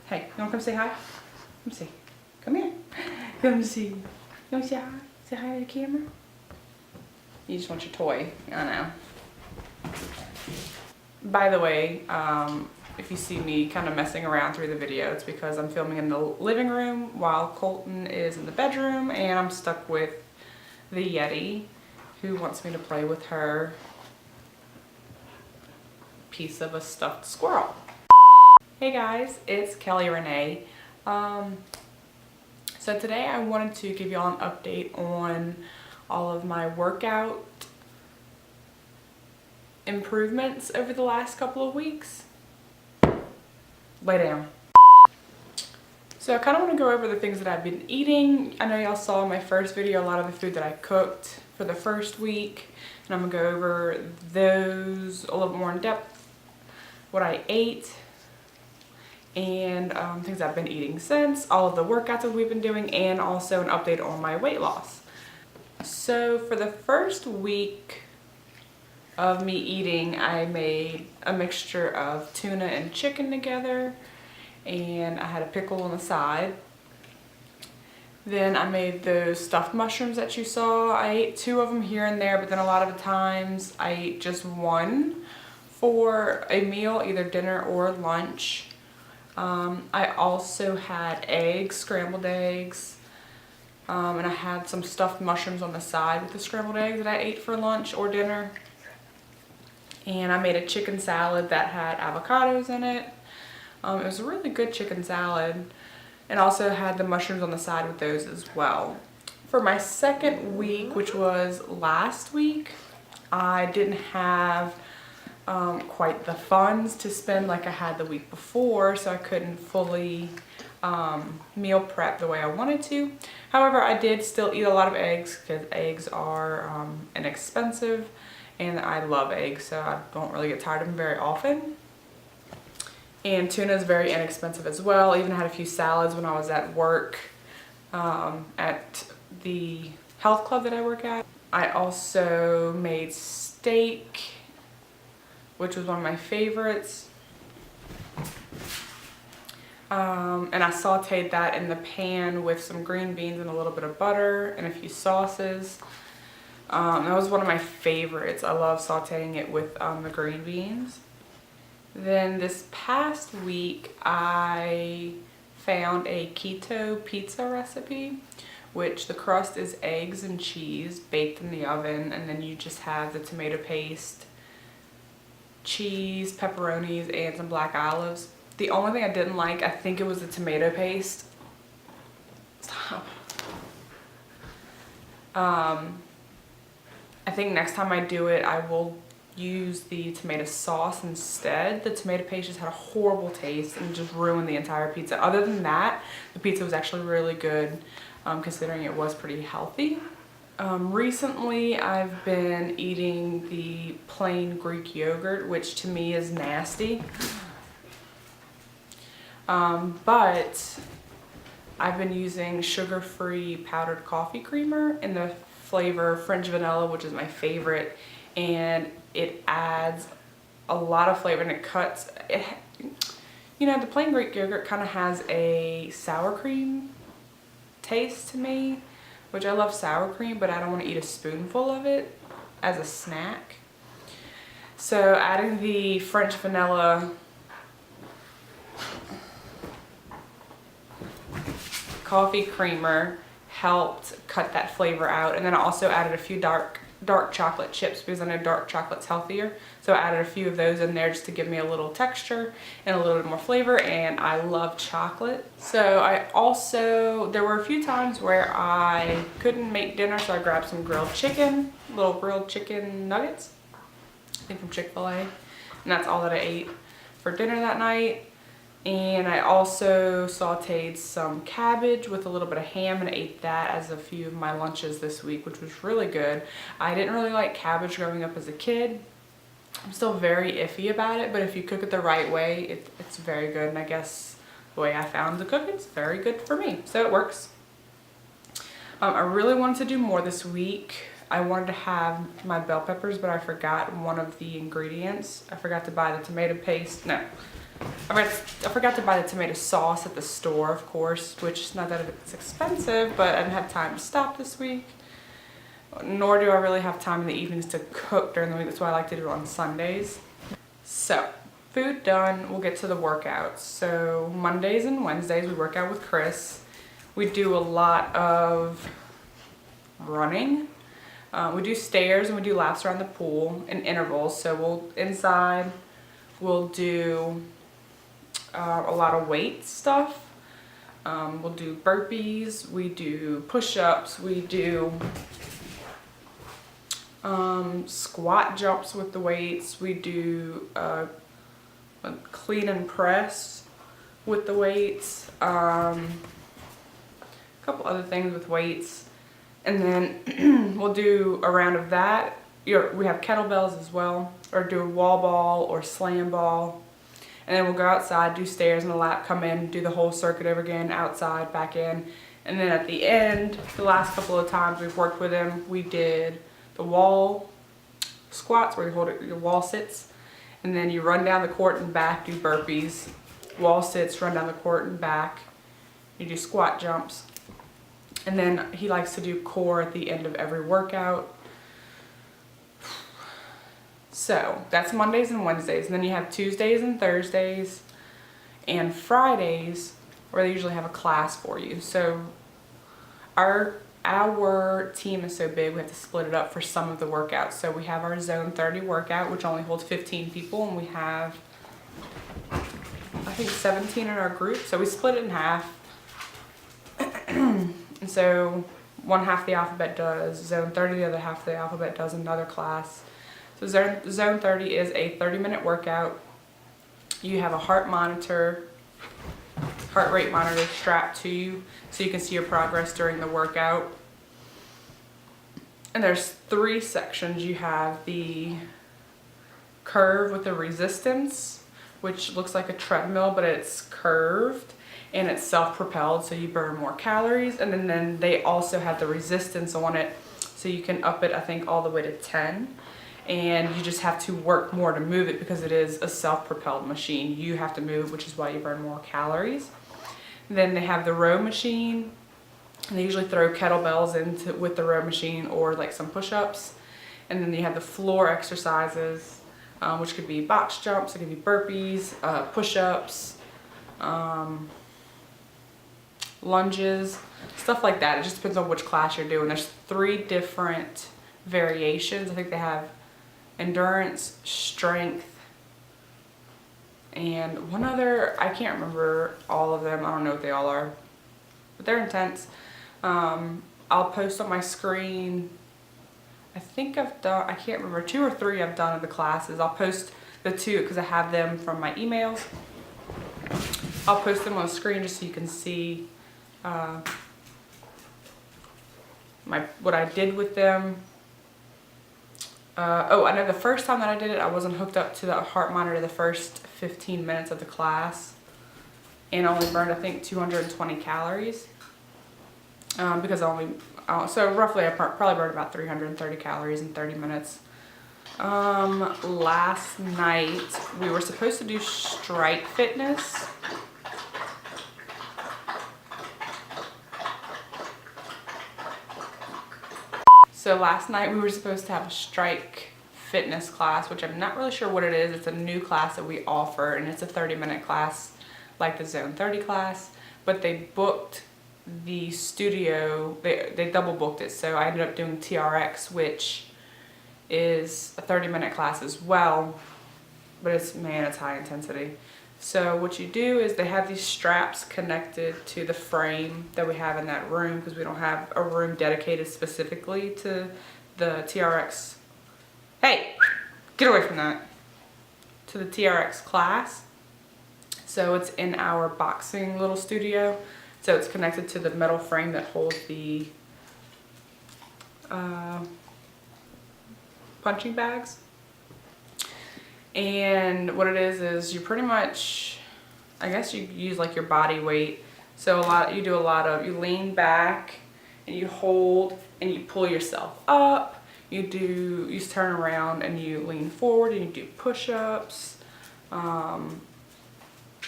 Hey, you wanna come say hi? Come see. Come here. Come see. You wanna say hi? Say hi to the camera? You just want your toy. I know. By the way, if you see me kind of messing around through the video, it's because I'm filming in the living room while Colton is in the bedroom and I'm stuck with the Yeti, who wants me to play with her piece of a stuffed squirrel. Hey guys, it's Kelly Renee. So today I wanted to give y'all an update on all of my workout improvements over the last couple of weeks. Lay down. So I kind of want to go over the things that I've been eating. I know y'all saw in my first video a lot of the food that I cooked for the first week, and I'm going to go over those a little bit more in depth, what I ate, and things I've been eating since, all of the workouts that we've been doing, and also an update on my weight loss. So for the first week of me eating, I made a mixture of tuna and chicken together, and I had a pickle on the side. Then I made those stuffed mushrooms that you saw. I ate 2 of them here and there, but then a lot of the times I ate just 1 for a meal, either dinner or lunch. I also had eggs, scrambled eggs, and I had some stuffed mushrooms on the side with the scrambled eggs that I ate for lunch or dinner. And I made a chicken salad that had avocados in it. It was a really good chicken salad, and also had the mushrooms on the side with those as well. For my second week, which was last week, I didn't have quite the funds to spend like I had the week before, so I couldn't fully meal prep the way I wanted to. However, I did still eat a lot of eggs because eggs are inexpensive, and I love eggs, so I don't really get tired of them very often. And tuna is very inexpensive as well. I even had a few salads when I was at work at the health club that I work at. I also made steak, which was one of my favorites. And I sauteed that in the pan with some green beans and a little bit of butter and a few sauces. That was one of my favorites. I love sauteing it with the green beans. Then this past week I found a keto pizza recipe, which the crust is eggs and cheese baked in the oven, and then you just have the tomato paste, cheese, pepperonis, and some black olives. The only thing I didn't like, I think it was the tomato paste. Stop. I think next time I do it, I will use the tomato sauce instead. The tomato paste just had a horrible taste and just ruined the entire pizza. Other than that, the pizza was actually really good, considering it was pretty healthy. Recently, I've been eating the plain Greek yogurt, which to me is nasty. But I've been using sugar-free powdered coffee creamer in the flavor French vanilla, which is my favorite, and it adds a lot of flavor, and it cuts it. You know, the plain Greek yogurt kind of has a sour cream taste to me, which I love sour cream, but I don't want to eat a spoonful of it as a snack. So adding the French vanilla coffee creamer helped cut that flavor out, and then I also added a few dark chocolate chips because I know dark chocolate's healthier, so I added a few of those in there just to give me a little texture and a little bit more flavor, and I love chocolate. So there were a few times where I couldn't make dinner, so I grabbed some grilled chicken, little grilled chicken nuggets, I think from Chick-fil-A, and that's all that I ate for dinner that night. And I also sauteed some cabbage with a little bit of ham and ate that as a few of my lunches this week, which was really good. I didn't really like cabbage growing up as a kid. I'm still very iffy about it, but if you cook it the right way, it's very good. And I guess the way I found to cook it's very good for me, so it works. I really wanted to do more this week. I wanted to have my bell peppers, but I forgot one of the ingredients. I forgot to buy the tomato paste. No, I forgot to buy the tomato sauce at the store, of course, which is not that it's expensive, but I didn't have time to stop this week. Nor do I really have time in the evenings to cook during the week. That's why I like to do it on Sundays. So, food done, we'll get to the workouts. So, Mondays and Wednesdays we work out with Chris. We do a lot of running. We do stairs and we do laps around the pool in intervals. So we'll do a lot of weight stuff. We'll do burpees, we do push-ups, we do squat jumps with the weights, we do a clean and press with the weights, a couple other things with weights. And then we'll do a round of that. We have kettlebells as well, or do a wall ball or slam ball. And then we'll go outside, do stairs and a lap, come in, do the whole circuit over again, outside, back in. And then at the end, the last couple of times we've worked with him, we did the wall squats where you hold it, your wall sits. And then you run down the court and back, do burpees. Wall sits, run down the court and back. You do squat jumps. And then he likes to do core at the end of every workout. So that's Mondays and Wednesdays. And then you have Tuesdays and Thursdays and Fridays where they usually have a class for you. So our team is so big we have to split it up for some of the workouts. So we have our Zone 30 workout, which only holds 15 people, and we have I think 17 in our group. So we split it in half. And so one half of the alphabet does Zone 30, the other half of the alphabet does another class. So Zone 30 is a 30-minute workout. You have a heart rate monitor strapped to you so you can see your progress during the workout. And there's 3 sections. You have the curve with the resistance, which looks like a treadmill, but it's curved and it's self-propelled, so you burn more calories. And then they also have the resistance on it, so you can up it, I think, all the way to 10. And you just have to work more to move it because it is a self-propelled machine. You have to move, which is why you burn more calories. Then they have the row machine, and they usually throw kettlebells with the row machine or like some push-ups. And then you have the floor exercises, which could be box jumps, it could be burpees, push-ups, lunges, stuff like that. It just depends on which class you're doing. There's 3 different variations. I think they have endurance, strength, and one other. I can't remember all of them. I don't know what they all are, but they're intense. I'll post on my screen. I think I've done, I can't remember, 2 or 3 I've done of the classes. I'll post the 2 because I have them from my emails. I'll post them on the screen just so you can see what I did with them. Oh, I know the first time that I did it, I wasn't hooked up to the heart monitor the first 15 minutes of the class, and only burned, I think, 220 calories. Because so roughly I probably burned about 330 calories in 30 minutes. Last night we were supposed to do strike fitness. So last night we were supposed to have a strike fitness class, which I'm not really sure what it is. It's a new class that we offer, and it's a 30-minute class like the Zone 30 class, but they booked the studio, they double booked it, so I ended up doing TRX, which is a 30-minute class as well, but it's high intensity. So what you do is they have these straps connected to the frame that we have in that room, because we don't have a room dedicated specifically to the TRX. Hey, get away from that. To the TRX class. So it's in our boxing little studio. So it's connected to the metal frame that holds the punching bags. And what it is you pretty much, I guess you use like your body weight. So you lean back and you hold and you pull yourself up. You turn around and you lean forward and you do push-ups.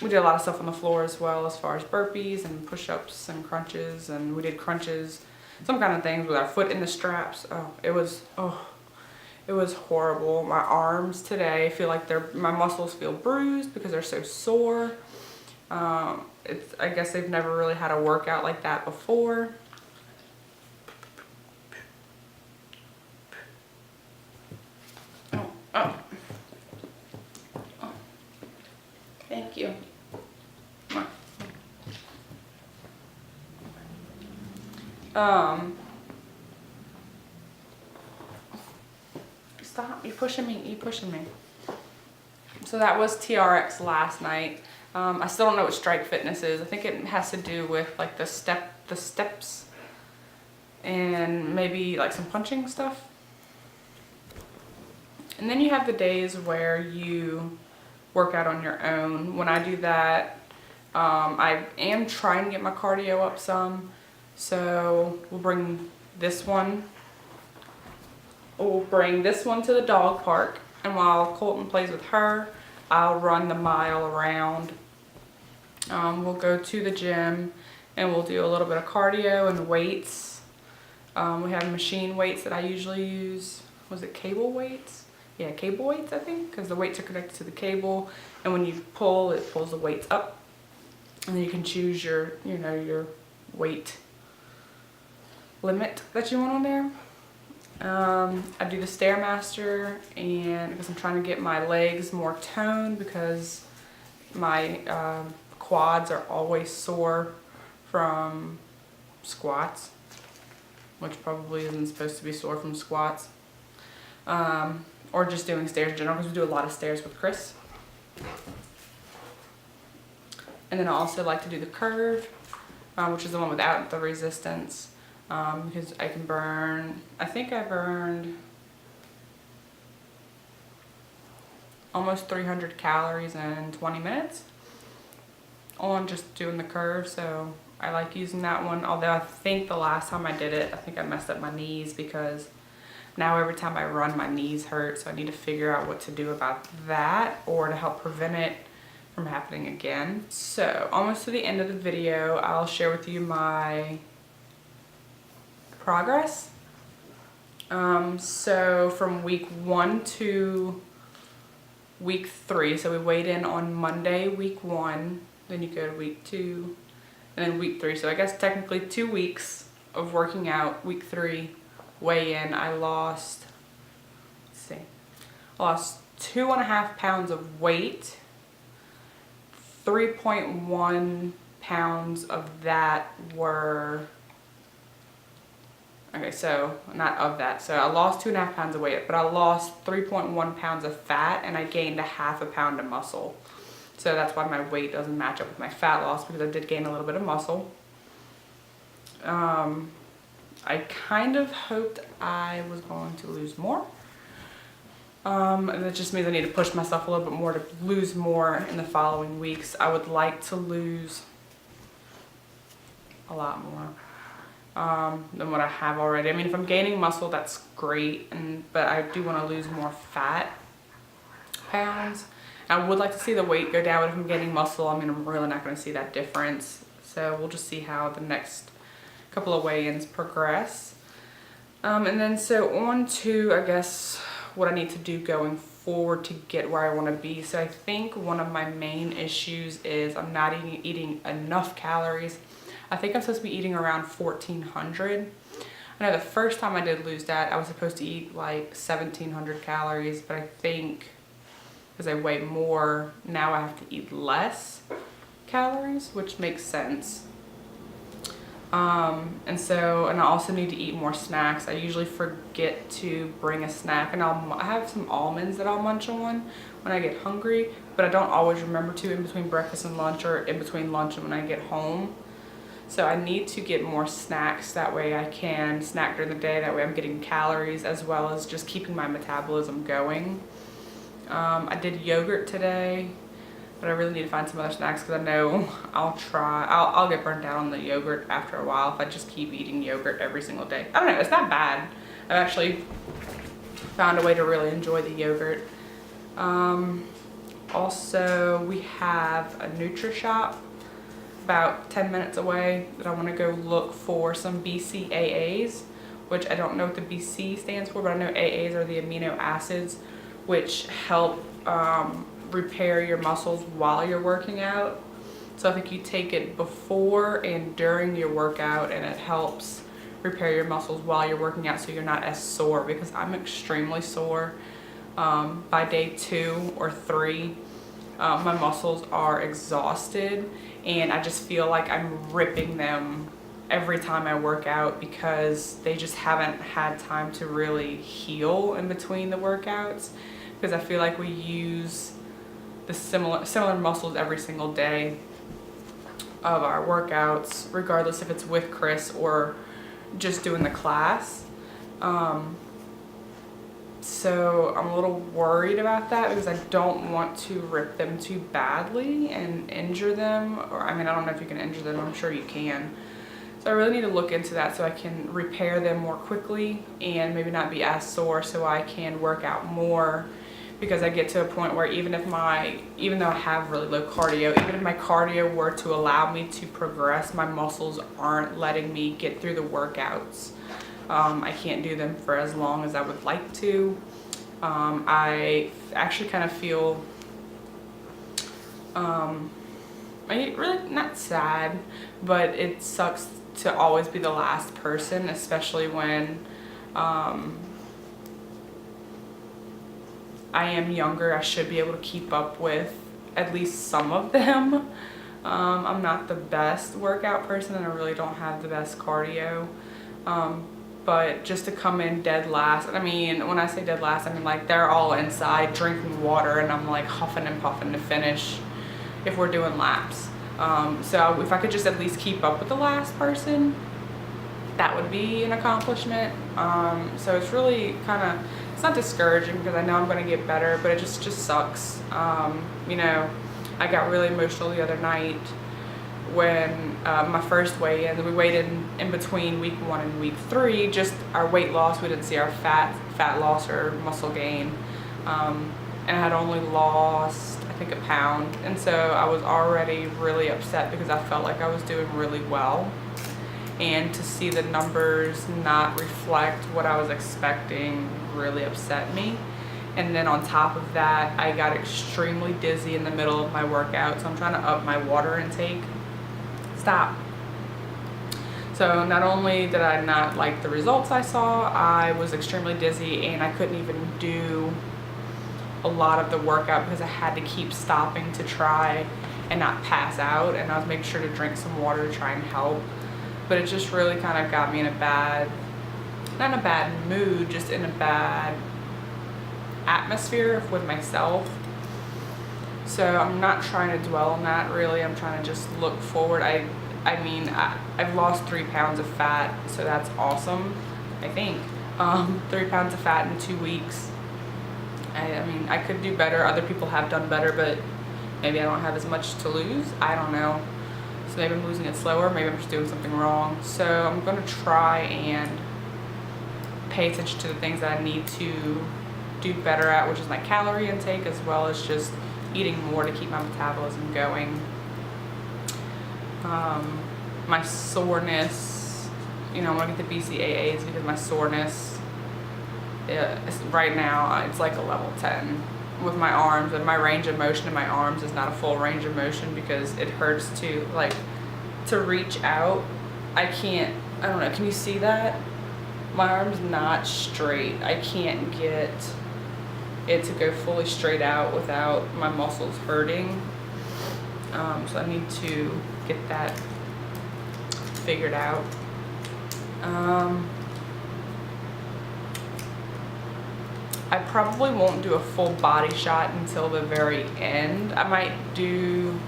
we did a lot of stuff on the floor as well, as far as burpees and push-ups and crunches, and we did crunches, some kind of things with our foot in the straps. It was horrible. My arms today, I feel like my muscles feel bruised because they're so sore. I guess they've never really had a workout like that before. Oh. Thank you. Stop, you're pushing me. So that was TRX last night. I still don't know what Strike Fitness is. I think it has to do with like the steps and maybe like some punching stuff. And then you have the days where you work out on your own. When I do that, I am trying to get my cardio up some. So we'll bring this one to the dog park. And while Colton plays with her, I'll run the mile around. We'll go to the gym and we'll do a little bit of cardio and weights. We have machine weights that I usually use. Was it cable weights? Yeah, cable weights, I think, because the weights are connected to the cable, and when you pull, it pulls the weights up, and then you can choose your weight limit that you want on there. I do the Stairmaster, and because I'm trying to get my legs more toned, because my quads are always sore from squats, which probably isn't supposed to be sore from squats. Or just doing stairs in general, because we do a lot of stairs with Chris. And then I also like to do the curve, which is the one without the resistance, because I can burn, I think I burned almost 300 calories in 20 minutes on just doing the curve. So I like using that one, although I think the last time I did it, I think I messed up my knees, because now every time I run, my knees hurt, so I need to figure out what to do about that, or to help prevent it from happening again. So almost to the end of the video, I'll share with you my progress. So from week 1 to week 3, so we weighed in on Monday, week 1, then you go to week 2, and then week 3. So I guess technically 2 weeks of working out. Week 3 weigh in, I lost 2.5 pounds of weight. 3.1 pounds of that were, okay, so not of that, so I lost 2.5 pounds of weight, but I lost 3.1 pounds of fat, and I gained 0.5 pound of muscle. So that's why my weight doesn't match up with my fat loss, because I did gain a little bit of muscle. I kind of hoped I was going to lose more. And that just means I need to push myself a little bit more to lose more in the following weeks. I would like to lose a lot more than what I have already. I mean, if I'm gaining muscle, that's great, but I do want to lose more fat pounds. I would like to see the weight go down, but if I'm gaining muscle, I mean, I'm really not going to see that difference. So we'll just see how the next couple of weigh-ins progress. And then so on to, I guess, what I need to do going forward to get where I want to be. So I think one of my main issues is I'm not eating enough calories. I think I'm supposed to be eating around 1,400. I know the first time I did lose that, I was supposed to eat like 1,700 calories, but I think because I weigh more, now I have to eat less calories, which makes sense. And I also need to eat more snacks. I usually forget to bring a snack, and I have some almonds that I'll munch on when I get hungry, but I don't always remember to in between breakfast and lunch, or in between lunch and when I get home. So I need to get more snacks, that way I can snack during the day, that way I'm getting calories as well as just keeping my metabolism going. I did yogurt today, but I really need to find some other snacks, because I know I'll get burnt out on the yogurt after a while if I just keep eating yogurt every single day. I don't know, it's not bad. I've actually found a way to really enjoy the yogurt. Also, we have a NutriShop about 10 minutes away that I want to go look for some BCAAs, which I don't know what the BC stands for, but I know AAs are the amino acids, which help repair your muscles while you're working out. So I think you take it before and during your workout, and it helps repair your muscles while you're working out so you're not as sore, because I'm extremely sore. By day 2 or 3, my muscles are exhausted, and I just feel like I'm ripping them every time I work out because they just haven't had time to really heal in between the workouts, because I feel like we use the similar muscles every single day of our workouts, regardless if it's with Chris or just doing the class. So I'm a little worried about that because I don't want to rip them too badly and injure them. Or I mean, I don't know if you can injure them, I'm sure you can. So I really need to look into that so I can repair them more quickly and maybe not be as sore, so I can work out more. Because I get to a point where even though I have really low cardio, even if my cardio were to allow me to progress, my muscles aren't letting me get through the workouts. I can't do them for as long as I would like to. I actually kind of feel really not sad, but it sucks to always be the last person, especially when I am younger. I should be able to keep up with at least some of them. I'm not the best workout person, and I really don't have the best cardio. But just to come in dead last, and I mean, when I say dead last, I mean like they're all inside drinking water and I'm like huffing and puffing to finish if we're doing laps. So if I could just at least keep up with the last person, that would be an accomplishment. So it's really it's not discouraging because I know I'm going to get better, but it just sucks. You know, I got really emotional the other night when my first weigh-in, we weighed in between week 1 and week 3, just our weight loss. We didn't see our fat loss or muscle gain. And I had only lost, I think, a pound. And so I was already really upset because I felt like I was doing really well. And to see the numbers not reflect what I was expecting really upset me. And then on top of that, I got extremely dizzy in the middle of my workout, so I'm trying to up my water intake. Stop. So not only did I not like the results I saw, I was extremely dizzy and I couldn't even do a lot of the workout because I had to keep stopping to try and not pass out, and I was making sure to drink some water to try and help. But it just really kind of got me in a bad, not in a bad mood, just in a bad atmosphere with myself. So I'm not trying to dwell on that really. I'm trying to just look forward. I mean, I've lost 3 pounds of fat, so that's awesome, I think. 3 pounds of fat in 2 weeks. I mean, I could do better. Other people have done better, but maybe I don't have as much to lose. I don't know. So maybe I'm losing it slower. Maybe I'm just doing something wrong. So I'm going to try and pay attention to the things that I need to do better at, which is my calorie intake, as well as just eating more to keep my metabolism going. My soreness, you know, I want to get the BCAAs because my soreness, right now, it's like a level 10 with my arms, and my range of motion in my arms is not a full range of motion because it hurts to reach out. I don't know, can you see that? My arm's not straight. I can't get it to go fully straight out without my muscles hurting. So I need to get that figured out. I probably won't do a full body shot until the very end. I might do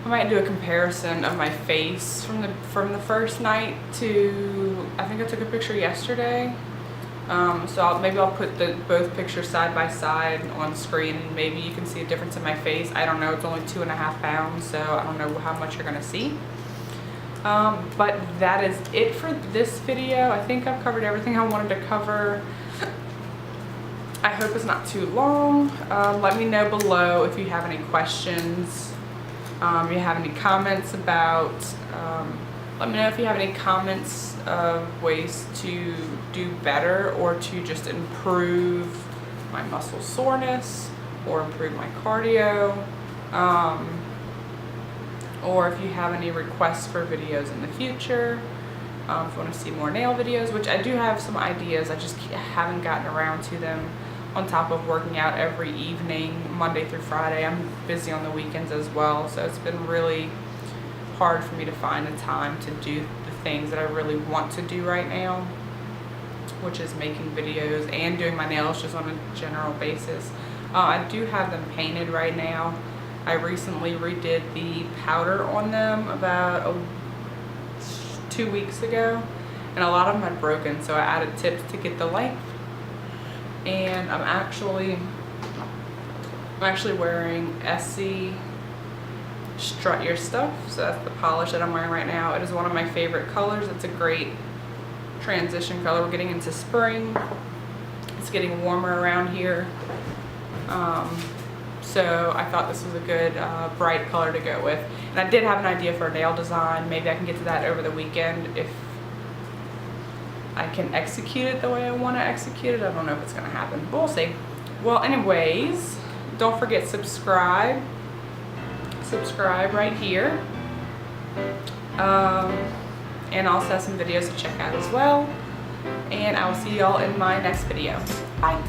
a comparison of my face from the first night to, I think I took a picture yesterday. So maybe I'll put both pictures side by side on screen, and maybe you can see a difference in my face. I don't know, it's only 2.5 pounds, so I don't know how much you're gonna see. But that is it for this video. I think I've covered everything I wanted to cover. I hope it's not too long. Let me know below if you have any questions. If you have any comments about, let me know if you have any comments of ways to do better or to just improve my muscle soreness or improve my cardio. Or if you have any requests for videos in the future. If you want to see more nail videos, which I do have some ideas, I just haven't gotten around to them, on top of working out every evening, Monday through Friday. I'm busy on the weekends as well, so it's been really hard for me to find the time to do the things that I really want to do right now, which is making videos and doing my nails just on a general basis. I do have them painted right now. I recently redid the powder on them about 2 weeks ago, and a lot of them had broken, so I added tips to get the length. And I'm actually wearing SC Strut Your Stuff, so that's the polish that I'm wearing right now. It is one of my favorite colors. It's a great transition color. We're getting into spring. It's getting warmer around here. So I thought this was a good bright color to go with. And I did have an idea for a nail design. Maybe I can get to that over the weekend if I can execute it the way I want to execute it. I don't know if it's going to happen, but we'll see. Well, anyways, don't forget subscribe right here. And also have some videos to check out as well. And I will see y'all in my next video. Bye.